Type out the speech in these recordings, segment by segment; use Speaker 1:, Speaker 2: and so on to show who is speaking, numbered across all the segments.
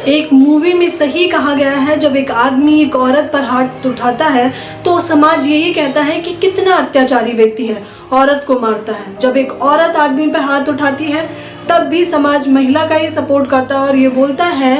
Speaker 1: एक मूवी में सही कहा गया है, जब एक आदमी एक औरत पर हाथ उठाता है तो समाज यही कहता है कि कितना अत्याचारी व्यक्ति है, औरत को मारता है। जब एक औरत आदमी पर हाथ उठाती है तब भी समाज महिला का ही सपोर्ट करता है और ये बोलता है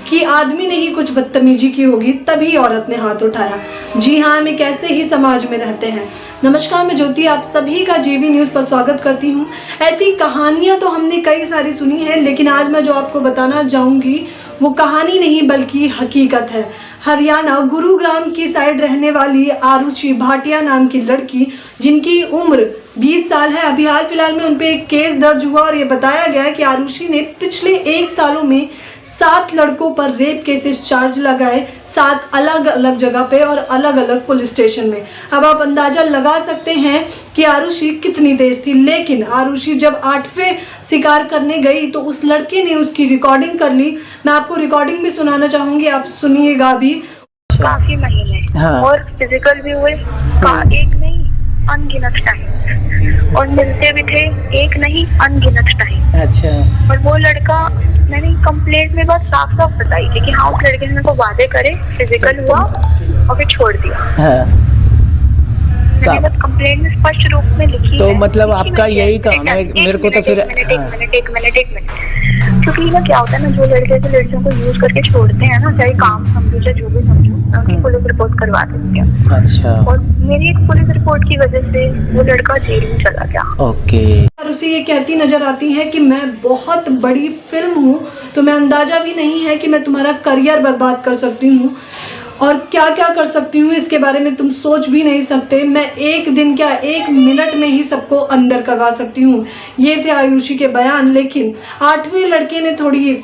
Speaker 1: कि आदमी ने ही कुछ बदतमीजी की होगी तभी औरत ने हाथ उठाया। जी हाँ, हम एक ऐसे ही समाज में रहते हैं। नमस्कार, मैं ज्योति आप सभी का जेबी न्यूज़ पर स्वागत करती हूँ। ऐसी कहानियाँ तो हमने कई सारी सुनी है, लेकिन आज मैं जो आपको बताना चाहूँगी वो कहानी नहीं बल्कि हकीकत है। हरियाणा गुरुग्राम की साइड रहने वाली आरुषि भाटिया नाम की लड़की, जिनकी उम्र 20 साल है, अभी हाल फिलहाल में उन पे एक केस दर्ज हुआ और ये बताया गया कि आरुषि ने पिछले 1 सालों में 7 लड़कों पर रेप केसेस चार्ज लगाए, 7 अलग अलग जगह पे और अलग अलग पुलिस स्टेशन में। अब आप अंदाजा लगा सकते हैं कि आरुषि कितनी तेज थी। लेकिन आरुषि जब 8वें शिकार करने गई तो उस लड़के ने उसकी रिकॉर्डिंग कर ली। मैं आपको रिकॉर्डिंग भी सुनाना चाहूंगी, आप सुनिएगा भी।
Speaker 2: काफी महीने और फिजिकल भी हुए, एक नहीं अनगिनत टाइम, और मिलते भी थे एक नहीं अनगिनत टाइम।
Speaker 3: अच्छा। और
Speaker 2: वो लड़का, मैंने कंप्लेंट में बस साफ साफ बताई थी कि हाँ उस लड़के ने मेरे को वादे करे, फिजिकल हुआ और फिर छोड़ दिया।
Speaker 3: हाँ।
Speaker 2: मैंने बस कंप्लेंट में स्पष्ट रूप में लिखी
Speaker 3: तो
Speaker 2: है।
Speaker 3: मतलब आपका यही काम है मेरे को तो फिर
Speaker 2: एक मिनट क्योंकि ना क्या होता है ना, जो लड़के से लड़कियों को यूज करके छोड़ते हैं ना, चाहे काम समझो चाहे जो भी समझो, उनकी पुलिस रिपोर्ट करवा देती है।
Speaker 3: अच्छा। और
Speaker 2: मेरी एक पुलिस रिपोर्ट की वजह से वो लड़का जेल में चला गया।
Speaker 3: ओके।
Speaker 1: और उसे ये कहती नजर आती है कि मैं बहुत बड़ी फिल्म हूँ, तो मैं अंदाजा भी नहीं है कि मैं तुम्हारा करियर बर्बाद कर सकती हूँ और क्या क्या कर सकती हूँ, इसके बारे में तुम सोच भी नहीं सकते। मैं एक दिन क्या 1 मिनट में ही सबको अंदर करवा सकती हूँ। ये थे आरुषि के बयान। लेकिन 8वें लड़के ने थोड़ी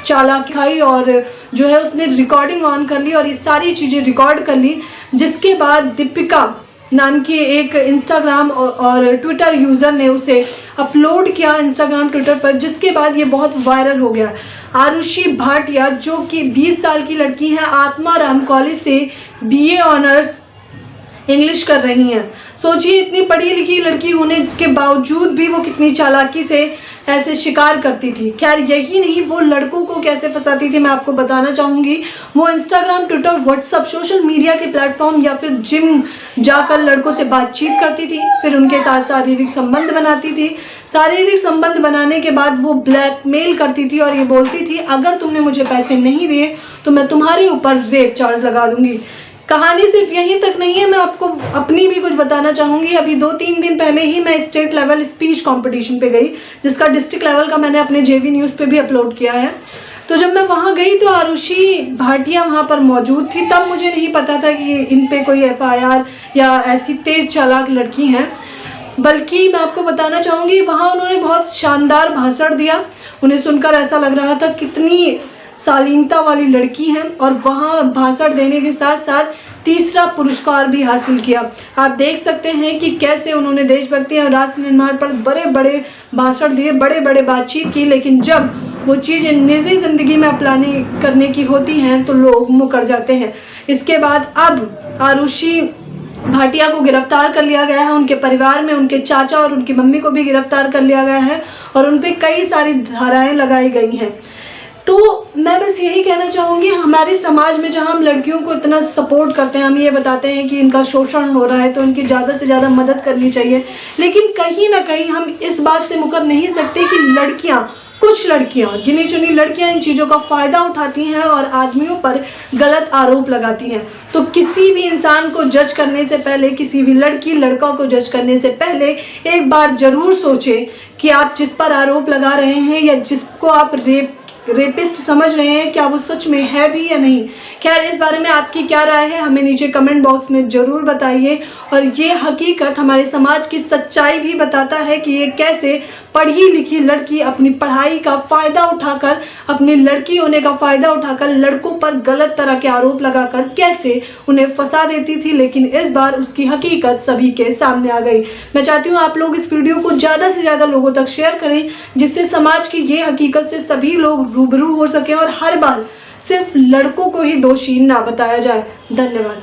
Speaker 1: चालाकी खाई और जो है उसने रिकॉर्डिंग ऑन कर ली और ये सारी चीज़ें रिकॉर्ड कर ली, जिसके बाद दीपिका नाम की एक इंस्टाग्राम और ट्विटर यूज़र ने उसे अपलोड किया इंस्टाग्राम ट्विटर पर, जिसके बाद ये बहुत वायरल हो गया। आरुषि भाटिया जो कि 20 साल की लड़की है, आत्माराम कॉलेज से BA ऑनर्स इंग्लिश कर रही हैं। सोचिए, इतनी पढ़ी लिखी लड़की होने के बावजूद भी वो कितनी चालाकी से ऐसे शिकार करती थी। खैर यही नहीं, वो लड़कों को कैसे फंसाती थी मैं आपको बताना चाहूँगी। वो Instagram, Twitter, WhatsApp, social media के प्लेटफॉर्म या फिर जिम जाकर लड़कों से बातचीत करती थी, फिर उनके साथ शारीरिक संबंध बनाती थी। शारीरिक संबंध बनाने के बाद वो ब्लैकमेल करती थी और ये बोलती थी अगर तुमने मुझे पैसे नहीं दिए तो मैं तुम्हारे ऊपर रेप चार्ज लगा दूंगी। कहानी सिर्फ यहीं तक नहीं है, मैं आपको अपनी भी कुछ बताना चाहूँगी। अभी 2-3 दिन पहले ही मैं स्टेट लेवल स्पीच कंपटीशन पे गई, जिसका डिस्ट्रिक्ट लेवल का मैंने अपने जेबी न्यूज़ पे भी अपलोड किया है। तो जब मैं वहाँ गई तो आरुषि भाटिया वहाँ पर मौजूद थी। तब मुझे नहीं पता था कि इन पे कोई FIR या ऐसी तेज चालाक लड़की हैं, बल्कि मैं आपको बताना चाहूँगी वहाँ उन्होंने बहुत शानदार भाषण दिया। उन्हें सुनकर ऐसा लग रहा था कितनी शालीनता वाली लड़की हैं, और वहाँ भाषण देने के साथ साथ 3रा पुरस्कार भी हासिल किया। आप देख सकते हैं कि कैसे उन्होंने देशभक्ति और राष्ट्र निर्माण पर बड़े बड़े भाषण दिए, बड़े बड़े बातचीत की, लेकिन जब वो चीज़ें निजी ज़िंदगी में अप्लाई करने की होती हैं तो लोग मुकर जाते हैं। इसके बाद अब आरुषि भाटिया को गिरफ्तार कर लिया गया है। उनके परिवार में उनके चाचा और उनकी मम्मी को भी गिरफ्तार कर लिया गया है और उन पर कई सारी धाराएँ लगाई गई हैं। तो मैं बस यही कहना चाहूँगी, हमारे समाज में जहाँ हम लड़कियों को इतना सपोर्ट करते हैं, हम ये बताते हैं कि इनका शोषण हो रहा है तो इनकी ज़्यादा से ज़्यादा मदद करनी चाहिए, लेकिन कहीं ना कहीं हम इस बात से मुकर नहीं सकते कि लड़कियाँ, कुछ लड़कियाँ, गिनी चुनी लड़कियाँ इन चीज़ों का फ़ायदा उठाती हैं और आदमियों पर गलत आरोप लगाती हैं। तो किसी भी इंसान को जज करने से पहले, किसी भी लड़की लड़का को जज करने से पहले एक बार ज़रूर सोचें कि आप जिस पर आरोप लगा रहे हैं या जिसको आप रेपिस्ट समझ रहे हैं, क्या वो सच में है भी या नहीं। खैर, इस बारे में आपकी क्या राय है हमें नीचे कमेंट बॉक्स में ज़रूर बताइए। और ये हकीकत हमारे समाज की सच्चाई भी बताता है कि ये कैसे पढ़ी लिखी लड़की अपनी पढ़ाई का फ़ायदा उठाकर, अपनी लड़की होने का फ़ायदा उठाकर लड़कों पर गलत तरह के आरोप लगाकर कैसे उन्हें फंसा देती थी। लेकिन इस बार उसकी हकीकत सभी के सामने आ गई। मैं चाहती हूँ आप लोग इस वीडियो को ज़्यादा से ज़्यादा लोगों तक शेयर करें, जिससे समाज की ये हकीकत से सभी लोग रूबरू हो सकें और हर बार सिर्फ लड़कों को ही दोषी ना बताया जाए। धन्यवाद।